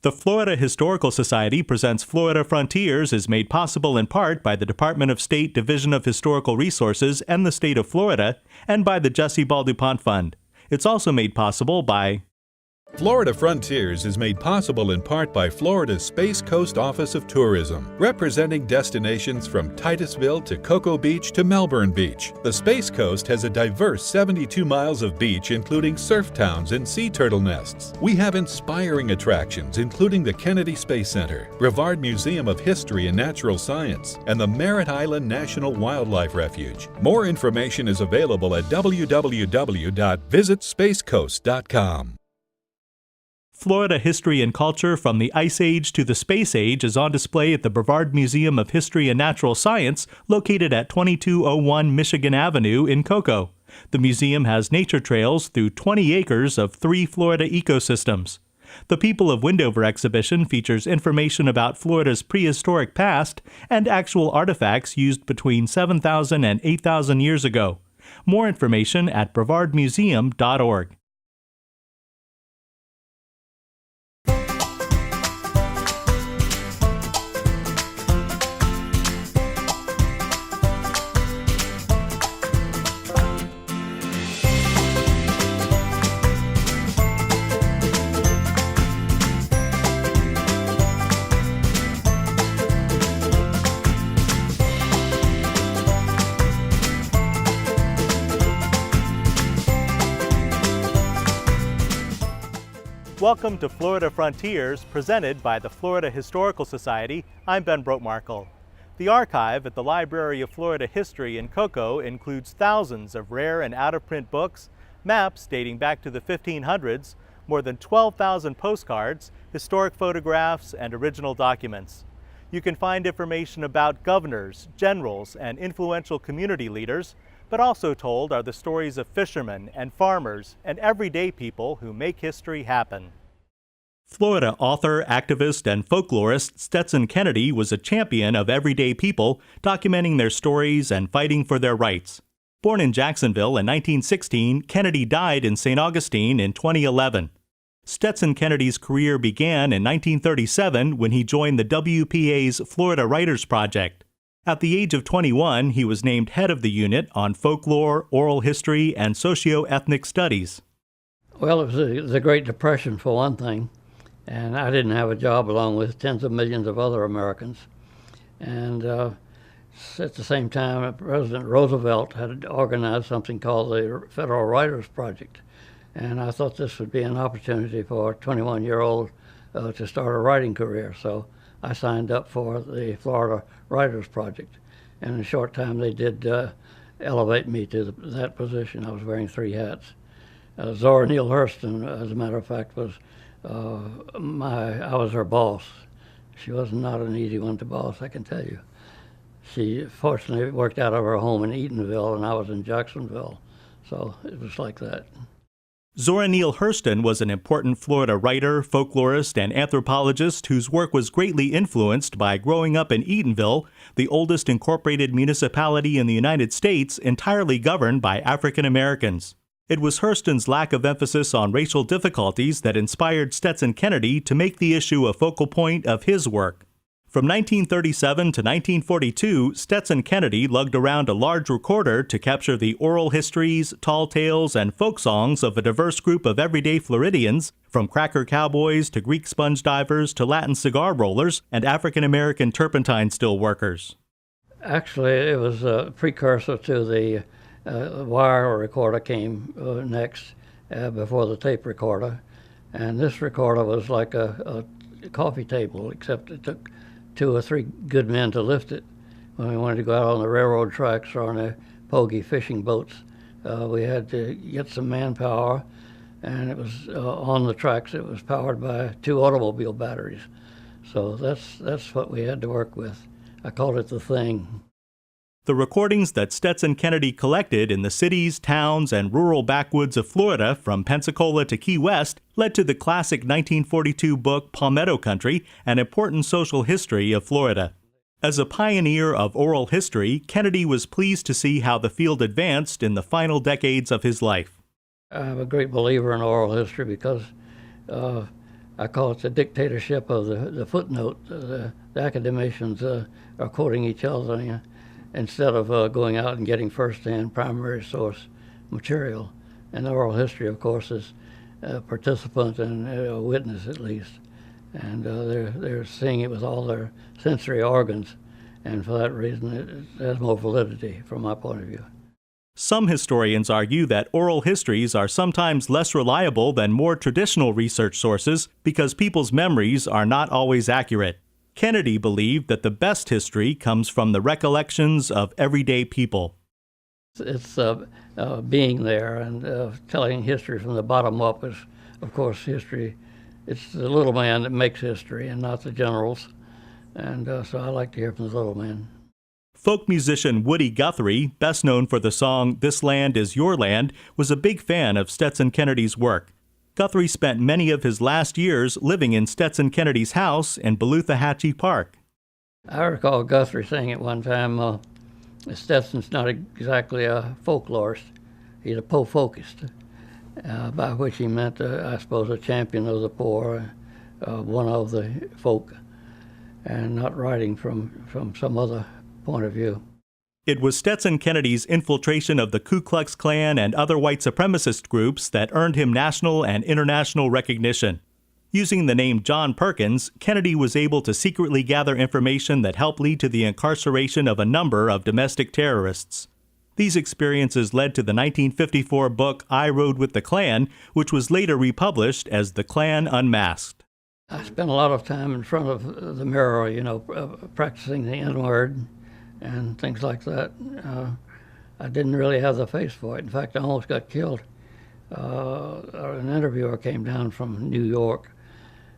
The Florida Historical Society presents Florida Frontiers is made possible in part by the Department of State Division of Historical Resources and the state of Florida, and by the Jesse Ball DuPont Fund. It's also made possible by Florida Frontiers is made possible in part by Florida's Space Coast Office of Tourism, representing destinations from Titusville to Cocoa Beach to Melbourne Beach. The Space Coast has a diverse 72 miles of beach, including surf towns and sea turtle nests. We have inspiring attractions, including the Kennedy Space Center, Brevard Museum of History and Natural Science, and the Merritt Island National Wildlife Refuge. More information is available at www.visitspacecoast.com. Florida History and Culture from the Ice Age to the Space Age is on display at the Brevard Museum of History and Natural Science, located at 2201 Michigan Avenue in Cocoa. The museum has nature trails through 20 acres of 3 Florida ecosystems. The People of Windover exhibition features information about Florida's prehistoric past and actual artifacts used between 7,000 and 8,000 years ago. More information at brevardmuseum.org. Welcome to Florida Frontiers, presented by the Florida Historical Society. I'm Ben Brotemarkle. The archive at the Library of Florida History in Cocoa includes thousands of rare and out-of-print books, maps dating back to the 1500s, more than 12,000 postcards, historic photographs, and original documents. You can find information about governors, generals, and influential community leaders, but also told are the stories of fishermen and farmers and everyday people who make history happen. Florida author, activist, and folklorist Stetson Kennedy was a champion of everyday people, documenting their stories and fighting for their rights. Born in Jacksonville in 1916, Kennedy died in St. Augustine in 2011. Stetson Kennedy's career began in 1937 when he joined the WPA's Florida Writers Project. At the age of 21, he was named head of the unit on folklore, oral history, and socio-ethnic studies. Well, it was the Great Depression, for one thing, and I didn't have a job along with tens of millions of other Americans. And at the same time, President Roosevelt had organized something called the Federal Writers Project, and I thought this would be an opportunity for a 21-year-old to start a writing career. So I signed up for the Florida Writers Project, and in a short time they did elevate me to that position. I was wearing 3 hats. Zora Neale Hurston, as a matter of fact, was I was her boss. She was not an easy one to boss, I can tell you. She fortunately worked out of her home in Eatonville, and I was in Jacksonville, so it was like that. Zora Neale Hurston was an important Florida writer, folklorist, and anthropologist whose work was greatly influenced by growing up in Eatonville, the oldest incorporated municipality in the United States entirely governed by African Americans. It was Hurston's lack of emphasis on racial difficulties that inspired Stetson Kennedy to make the issue a focal point of his work. From 1937 to 1942, Stetson Kennedy lugged around a large recorder to capture the oral histories, tall tales, and folk songs of a diverse group of everyday Floridians, from cracker cowboys to Greek sponge divers to Latin cigar rollers and African-American turpentine still workers. Actually, it was a precursor to the wire recorder came next before the tape recorder. And this recorder was like a coffee table, except it took 2 or 3 good men to lift it. When we wanted to go out on the railroad tracks or on the pogey fishing boats, we had to get some manpower, and it was on the tracks. It was powered by 2 automobile batteries. So that's what we had to work with. I called it the thing. The recordings that Stetson Kennedy collected in the cities, towns, and rural backwoods of Florida from Pensacola to Key West led to the classic 1942 book Palmetto Country, an important social history of Florida. As a pioneer of oral history, Kennedy was pleased to see how the field advanced in the final decades of his life. I'm a great believer in oral history because I call it the dictatorship of the footnote. The academicians are quoting each other instead of going out and getting first-hand primary source material. And the oral history, of course, is a participant and a witness at least. And they're seeing it with all their sensory organs. And for that reason, it has more validity from my point of view. Some historians argue that oral histories are sometimes less reliable than more traditional research sources because people's memories are not always accurate. Kennedy believed that the best history comes from the recollections of everyday people. It's being there and telling history from the bottom up is, of course, history. It's the little man that makes history and not the generals. And so I like to hear from the little man. Folk musician Woody Guthrie, best known for the song "This Land Is Your Land," was a big fan of Stetson Kennedy's work. Guthrie spent many of his last years living in Stetson Kennedy's house in Beluthahatchee Park. I recall Guthrie saying at one time, Stetson's not exactly a folklorist, he's a po-folkist, by which he meant, I suppose, a champion of the poor, one of the folk, and not writing from some other point of view. It was Stetson Kennedy's infiltration of the Ku Klux Klan and other white supremacist groups that earned him national and international recognition. Using the name John Perkins, Kennedy was able to secretly gather information that helped lead to the incarceration of a number of domestic terrorists. These experiences led to the 1954 book I Rode with the Klan, which was later republished as The Klan Unmasked. I spent a lot of time in front of the mirror, practicing the N-word and things like that. I didn't really have the face for it. In fact, I almost got killed. An interviewer came down from New York,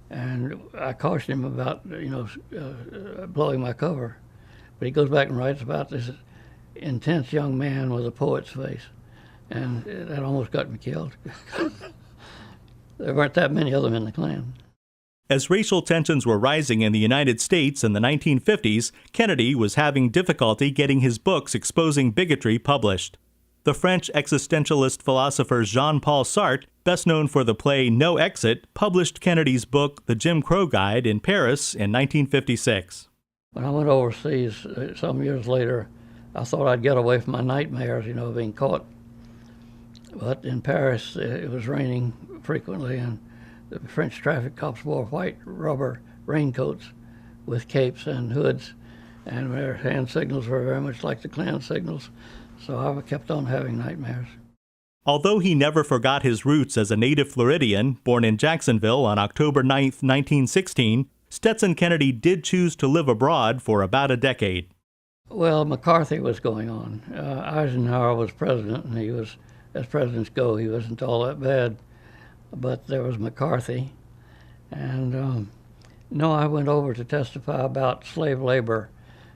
and I cautioned him about, blowing my cover. But he goes back and writes about this intense young man with a poet's face, and that almost got me killed. There weren't that many of them in the Klan. As racial tensions were rising in the United States in the 1950s, Kennedy was having difficulty getting his books exposing bigotry published. The French existentialist philosopher Jean-Paul Sartre, best known for the play No Exit, published Kennedy's book The Jim Crow Guide in Paris in 1956. When I went overseas some years later, I thought I'd get away from my nightmares, being caught. But in Paris, it was raining frequently, and the French traffic cops wore white rubber raincoats with capes and hoods, and their hand signals were very much like the Klan signals, so I kept on having nightmares. Although he never forgot his roots as a native Floridian, born in Jacksonville on October 9, 1916, Stetson Kennedy did choose to live abroad for about a decade. Well, McCarthy was going on. Eisenhower was president, and he was, as presidents go, he wasn't all that bad. But there was McCarthy, and I went over to testify about slave labor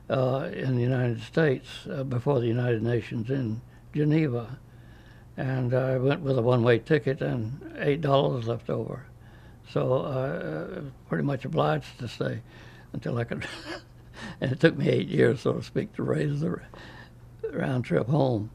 in the United States before the United Nations in Geneva, and I went with a one-way ticket and $8 left over, so I pretty much obliged to stay until I could, and it took me 8 years, so to speak, to raise the round trip home.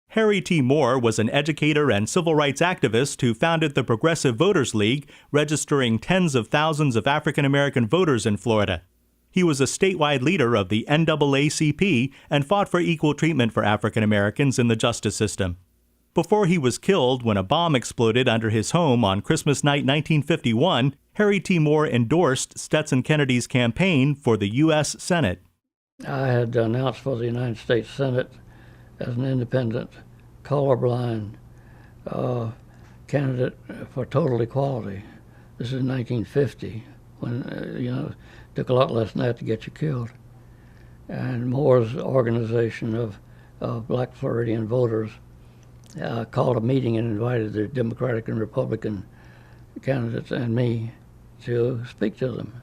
Harry T. Moore was an educator and civil rights activist who founded the Progressive Voters League, registering tens of thousands of African American voters in Florida. He was a statewide leader of the NAACP and fought for equal treatment for African Americans in the justice system. Before he was killed when a bomb exploded under his home on Christmas night 1951, Harry T. Moore endorsed Stetson Kennedy's campaign for the U.S. Senate. I had announced for the United States Senate as an independent, colorblind candidate for total equality. This is 1950, when, it took a lot less than that to get you killed. And Moore's organization of black Floridian voters called a meeting and invited the Democratic and Republican candidates and me to speak to them.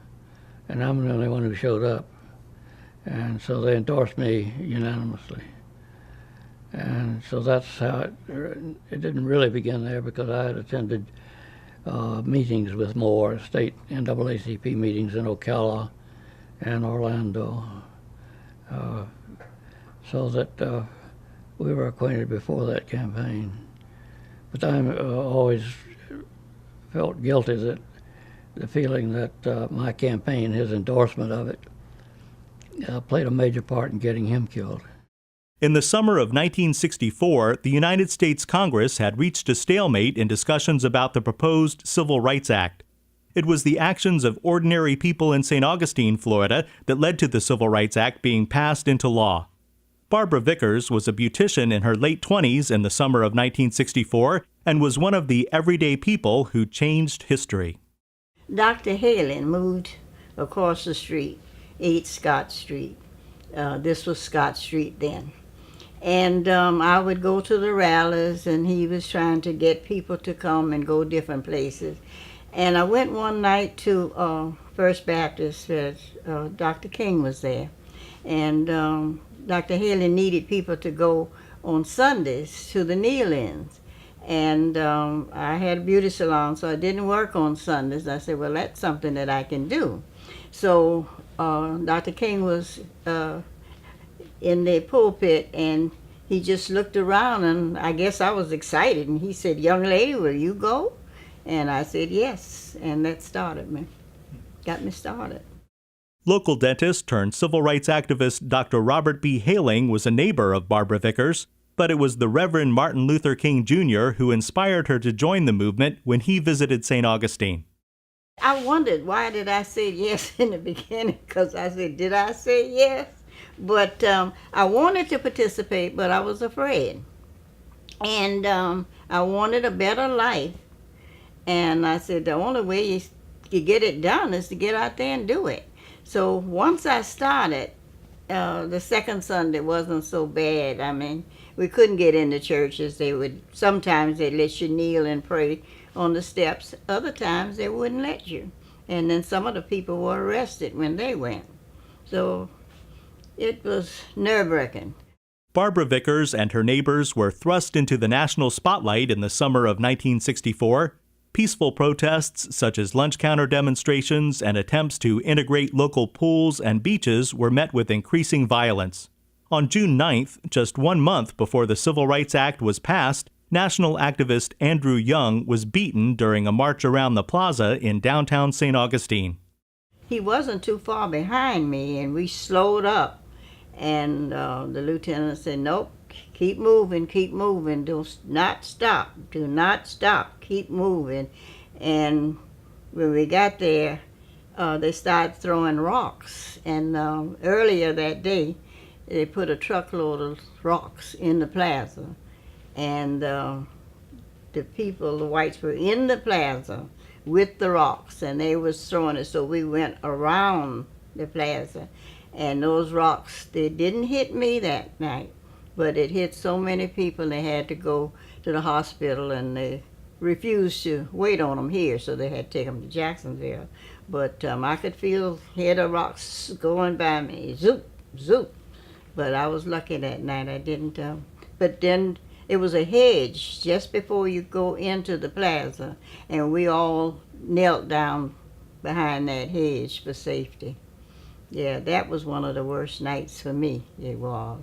And I'm the only one who showed up. And so they endorsed me unanimously. And so that's how it didn't really begin there, because I had attended meetings with Moore, state NAACP meetings in Ocala and Orlando, so that we were acquainted before that campaign. But I always felt guilty that the feeling that my campaign, his endorsement of it, played a major part in getting him killed. In the summer of 1964, the United States Congress had reached a stalemate in discussions about the proposed Civil Rights Act. It was the actions of ordinary people in St. Augustine, Florida, that led to the Civil Rights Act being passed into law. Barbara Vickers was a beautician in her late 20s in the summer of 1964 and was one of the everyday people who changed history. Dr. Halen moved across the street, 8 Scott Street. This was Scott Street then. And I would go to the rallies, and he was trying to get people to come and go different places. And I went one night to First Baptist, Dr. King was there. And Dr. Haley needed people to go on Sundays to the Neale. And I had a beauty salon, so I didn't work on Sundays. I said, well, that's something that I can do. So Dr. King was in the pulpit, and he just looked around, and I guess I was excited. And he said, young lady, will you go? And I said, yes. And that started me, got me started. Local dentist turned civil rights activist Dr. Robert B. Haling was a neighbor of Barbara Vickers, but it was the Reverend Martin Luther King Jr. who inspired her to join the movement when he visited St. Augustine. I wondered, why did I say yes in the beginning? Because I said, did I say yes? But I wanted to participate, but I was afraid. And I wanted a better life. And I said, the only way you get it done is to get out there and do it. So once I started, the second Sunday wasn't so bad. I mean, we couldn't get into churches. Sometimes they'd let you kneel and pray on the steps. Other times they wouldn't let you. And then some of the people were arrested when they went. So it was nerve-wracking. Barbara Vickers and her neighbors were thrust into the national spotlight in the summer of 1964. Peaceful protests such as lunch counter demonstrations and attempts to integrate local pools and beaches were met with increasing violence. On June 9th, just 1 month before the Civil Rights Act was passed, national activist Andrew Young was beaten during a march around the plaza in downtown St. Augustine. He wasn't too far behind me, and we slowed up. And the lieutenant said, nope, keep moving, do not stop, keep moving. And when we got there, they started throwing rocks. And earlier that day, they put a truckload of rocks in the plaza. And the people, the whites, were in the plaza with the rocks, and they was throwing it, so we went around the plaza. And those rocks, they didn't hit me that night, but it hit so many people they had to go to the hospital, and they refused to wait on them here, so they had to take them to Jacksonville. But I could feel head of rocks going by me, zoop, zoop. But I was lucky that night. I didn't. But then it was a hedge just before you go into the plaza, and we all knelt down behind that hedge for safety. Yeah, that was one of the worst nights for me, it was.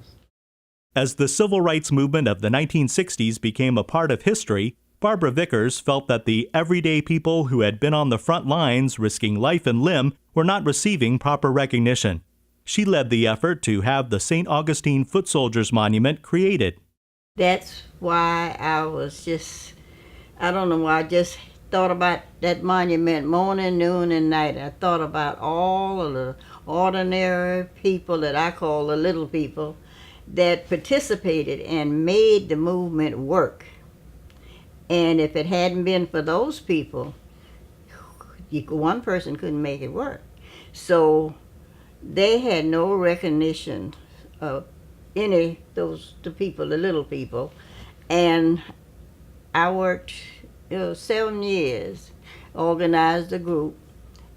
As the civil rights movement of the 1960s became a part of history, Barbara Vickers felt that the everyday people who had been on the front lines risking life and limb were not receiving proper recognition. She led the effort to have the St. Augustine Foot Soldiers Monument created. That's why I don't know why, I just thought about that monument morning, noon, and night. I thought about all of the ordinary people that I call the little people that participated and made the movement work. And if it hadn't been for those people, one person couldn't make it work. So they had no recognition of the people, the little people. And I worked 7 years, organized a group,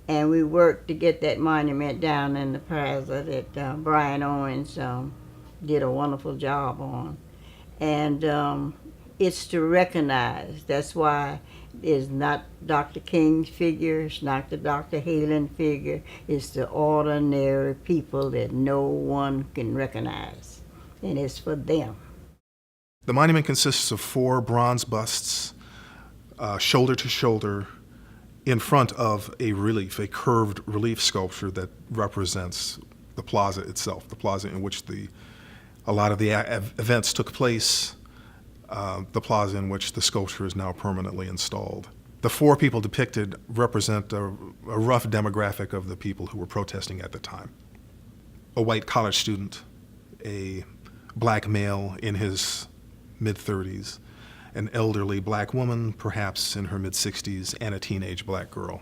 and we worked to get that monument down in the plaza that Brian Owens did a wonderful job on. And it's to recognize. That's why it's not Dr. King's figure, it's not the Dr. Halen figure, it's the ordinary people that no one can recognize, and it's for them. The monument consists of 4 bronze busts, shoulder to shoulder, in front of a relief, a curved relief sculpture that represents the plaza itself, the plaza in which a lot of the events took place, the plaza in which the sculpture is now permanently installed. The 4 people depicted represent a rough demographic of the people who were protesting at the time. A white college student, a black male in his mid-30s, an elderly black woman, perhaps in her mid-60s, and a teenage black girl.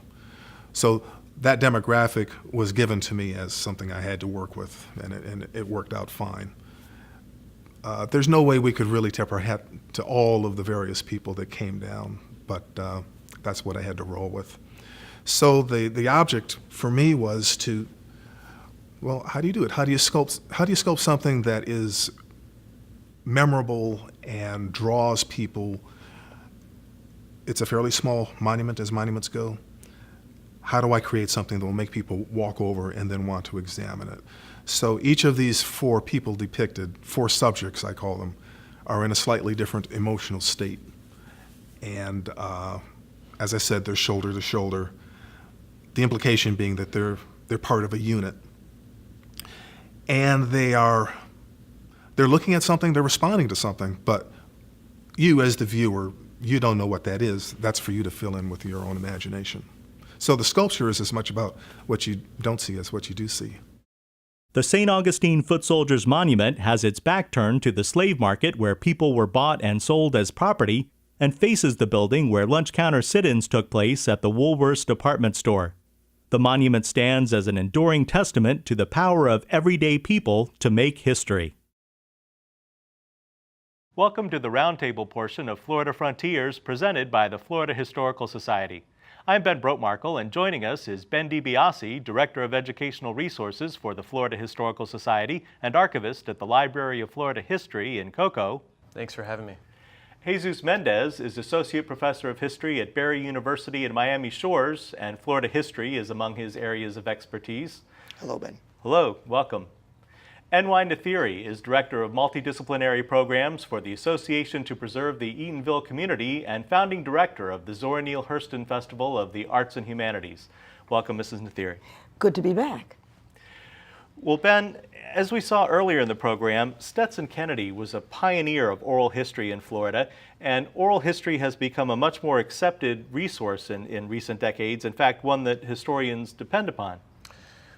So that demographic was given to me as something I had to work with, and it worked out fine. There's no way we could really tip our hat to all of the various people that came down, but that's what I had to roll with. So the object for me was to, well, how do you do it? How do you sculpt something that is memorable and draws people? It's a fairly small monument as monuments go. How do I create something that will make people walk over and then want to examine it? So each of these 4 people depicted, 4 subjects I call them, are in a slightly different emotional state. And as I said, they're shoulder to shoulder. The implication being that they're part of a unit. And they're looking at something, they're responding to something, but you as the viewer, you don't know what that is. That's for you to fill in with your own imagination. So the sculpture is as much about what you don't see as what you do see. The St. Augustine Foot Soldiers Monument has its back turned to the slave market where people were bought and sold as property, and faces the building where lunch counter sit-ins took place at the Woolworths department store. The monument stands as an enduring testament to the power of everyday people to make history. Welcome to the roundtable portion of Florida Frontiers presented by the Florida Historical Society. I'm Ben Brotemarkle, and joining us is Ben DiBiase, Director of Educational Resources for the Florida Historical Society and archivist at the Library of Florida History in Cocoa. Thanks for having me. Jesus Mendez is Associate Professor of History at Barry University in Miami Shores, and Florida history is among his areas of expertise. Hello, Ben. Hello, welcome. N.Y. Nathiri is Director of Multidisciplinary Programs for the Association to Preserve the Eatonville Community and Founding Director of the Zora Neale Hurston Festival of the Arts and Humanities. Welcome, Mrs. Nathiri. Good to be back. Well, Ben, as we saw earlier in the program, Stetson Kennedy was a pioneer of oral history in Florida, and oral history has become a much more accepted resource in recent decades, in fact, one that historians depend upon.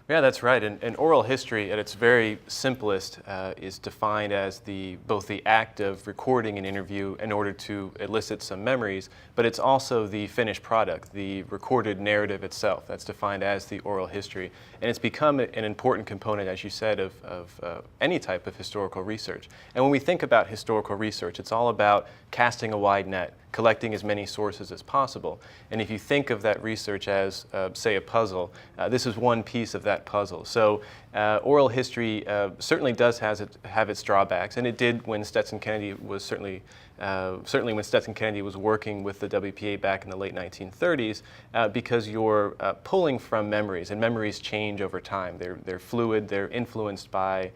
Yeah, that's right. And oral history, at its very simplest, is defined as both the act of recording an interview in order to elicit some memories, but it's also the finished product, the recorded narrative itself. That's defined as the oral history. And it's become an important component, as you said, of any type of historical research. And when we think about historical research, it's all about casting a wide net, collecting as many sources as possible. And if you think of that research as, say, a puzzle, this is one piece of that puzzle. So oral history certainly does have its drawbacks, and it did when Stetson Kennedy was certainly when Stetson Kennedy was working with the WPA back in the late 1930s, because you're pulling from memories, and memories change over time. They're fluid, they're influenced by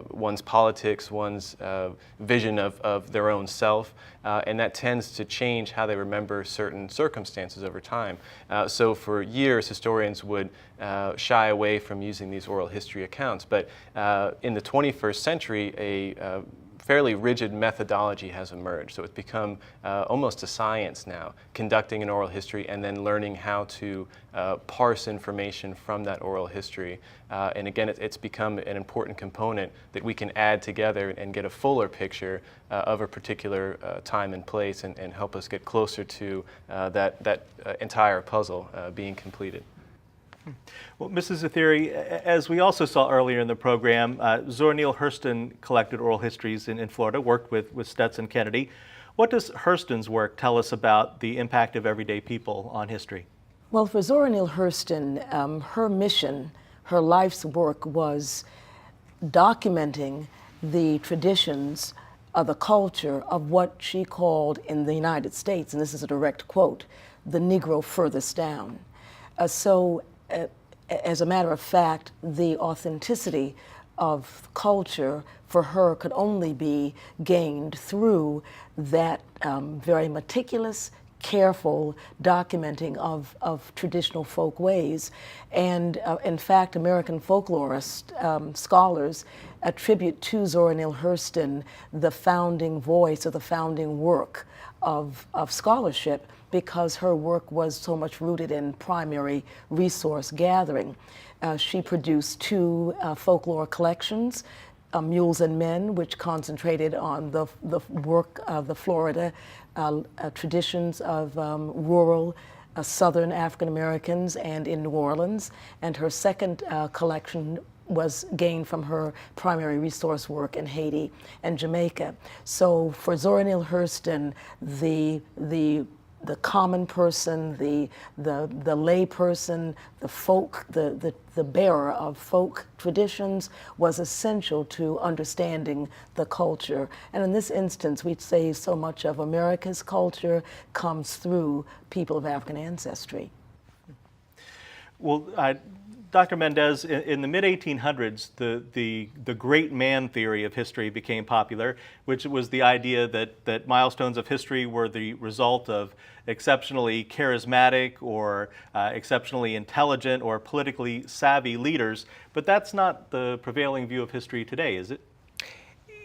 one's politics, one's vision of their own self, and that tends to change how they remember certain circumstances over time. So for years, historians would shy away from using these oral history accounts, but in the 21st century, a fairly rigid methodology has emerged. So it's become almost a science now, conducting an oral history and then learning how to parse information from that oral history. And again, it's become an important component that we can add together and get a fuller picture of a particular time and place and help us get closer to that entire puzzle being completed. Well, Mrs. Nathiri, as we also saw earlier in the program, Zora Neale Hurston collected oral histories in Florida, worked with Stetson Kennedy. What does Hurston's work tell us about the impact of everyday people on history? Well, for Zora Neale Hurston, her mission, her life's work was documenting the traditions of the culture of what she called in the United States, and this is a direct quote, the Negro furthest down. As a matter of fact, the authenticity of culture for her could only be gained through that very meticulous, careful documenting of traditional folk ways. And in fact, American folklorist scholars attribute to Zora Neale Hurston the founding voice or the founding work of scholarship, because her work was so much rooted in primary resource gathering. She produced 2 folklore collections, Mules and Men, which concentrated on the work of the Florida traditions of rural Southern African Americans and in New Orleans. And her second collection was gained from her primary resource work in Haiti and Jamaica. So for Zora Neale Hurston, the common person, the lay person, the folk, the bearer of folk traditions was essential to understanding the culture. And in this instance, we'd say so much of America's culture comes through people of African ancestry. Well, Dr. Mendez, in the mid-1800s, the great man theory of history became popular, which was the idea that milestones of history were the result of exceptionally charismatic or exceptionally intelligent or politically savvy leaders. But that's not the prevailing view of history today, is it?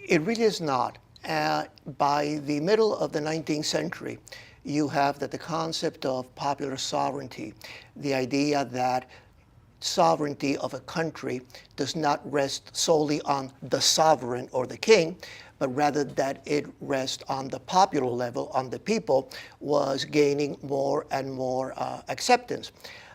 It really is not. By the middle of the 19th century, you have the concept of popular sovereignty, the idea that sovereignty of a country does not rest solely on the sovereign or the king, but rather that it rests on the popular level, on the people, was gaining more and more acceptance.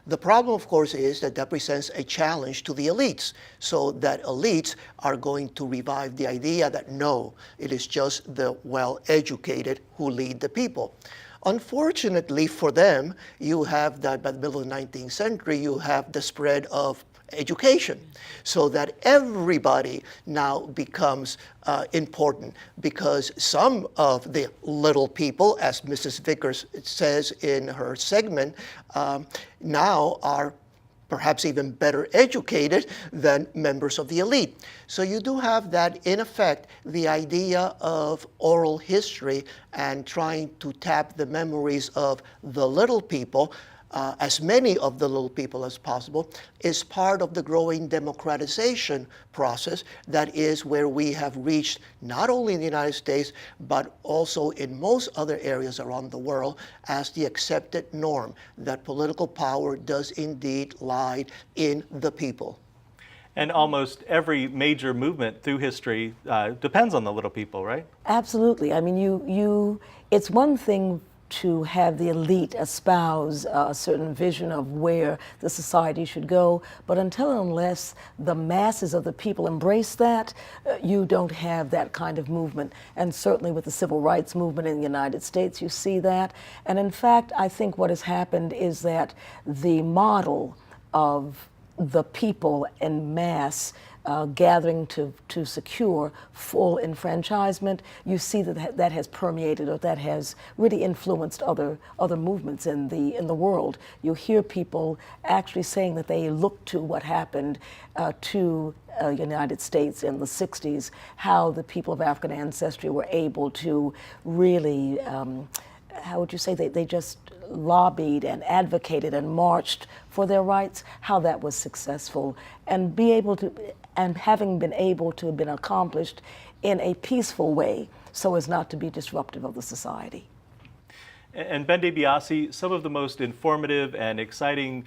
The problem, of course, is that that presents a challenge to the elites, so that elites are going to revive the idea that no, it is just the well-educated who lead the people. Unfortunately for them, you have that by the middle of the 19th century, you have the spread of education, so that everybody now becomes important, because some of the little people, as Mrs. Vickers says in her segment, now are perhaps even better educated than members of the elite. So you do have that, in effect, the idea of oral history and trying to tap the memories of the little people, as many of the little people as possible, is part of the growing democratization process that is where we have reached, not only in the United States, but also in most other areas around the world, as the accepted norm that political power does indeed lie in the people. And almost every major movement through history depends on the little people, right? Absolutely. I mean, it's one thing to have the elite espouse a certain vision of where the society should go, but until and unless the masses of the people embrace that, you don't have that kind of movement. And certainly with the civil rights movement in the United States, you see that. And in fact, I think what has happened is that the model of the people en masse gathering to secure full enfranchisement, you see that has permeated, or that has really influenced other movements in the world. You hear people actually saying that they look to what happened to United States in the 60s, how the people of African ancestry were able to really, how would you say, they just lobbied and advocated and marched for their rights, how that was successful, and having been able to have been accomplished in a peaceful way so as not to be disruptive of the society. And Ben DiBiase, some of the most informative and exciting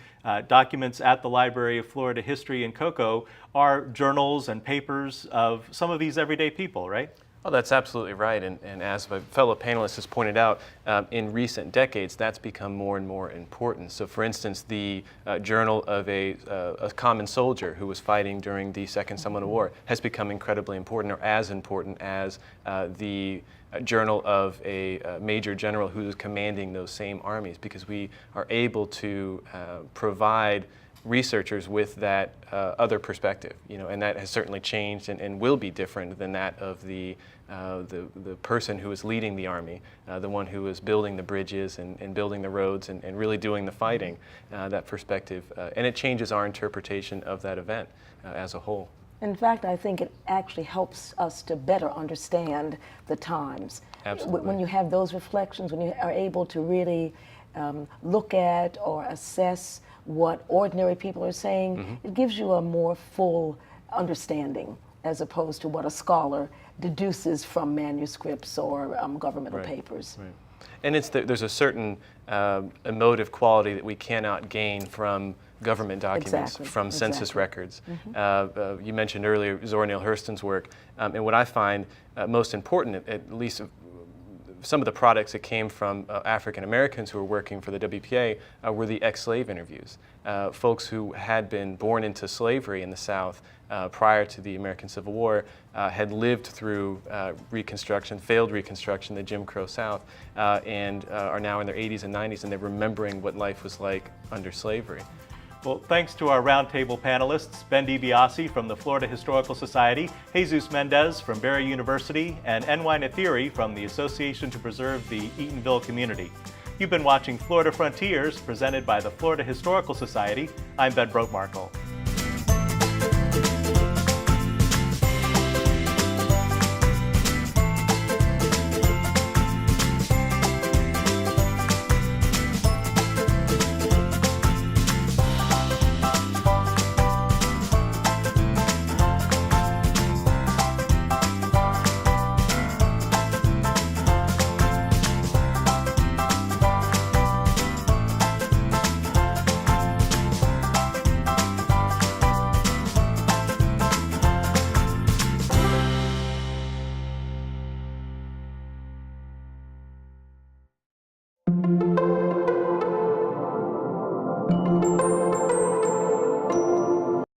documents at the Library of Florida History in Cocoa are journals and papers of some of these everyday people, right? Oh, that's absolutely right. And as a fellow panelist has pointed out, in recent decades, that's become more and more important. So for instance, the journal of a common soldier who was fighting during the Second Seminole War has become incredibly important, or as important as the journal of a major general who is commanding those same armies, because we are able to provide researchers with that other perspective, and that has certainly changed and will be different than that of the person who is leading the army, the one who is building the bridges and building the roads and really doing the fighting, that perspective. And it changes our interpretation of that event as a whole. In fact, I think it actually helps us to better understand the times. Absolutely. When you have those reflections, when you are able to really look at or assess what ordinary people are saying, it gives you a more full understanding as opposed to what a scholar deduces from manuscripts or governmental papers. Right. And there's a certain emotive quality that we cannot gain from government documents, from census records. You mentioned earlier Zora Neale Hurston's work, and what I find most important, at least some of the products that came from African Americans who were working for the WPA were the ex-slave interviews. Folks who had been born into slavery in the South prior to the American Civil War, had lived through Reconstruction, failed Reconstruction, the Jim Crow South, and are now in their 80s and 90s, and they're remembering what life was like under slavery. Well, thanks to our roundtable panelists, Ben DiBiase from the Florida Historical Society, Jesus Mendez from Barry University, and N.Y. Nathiri from the Association to Preserve the Eatonville Community. You've been watching Florida Frontiers, presented by the Florida Historical Society. I'm Ben Brotemarkle.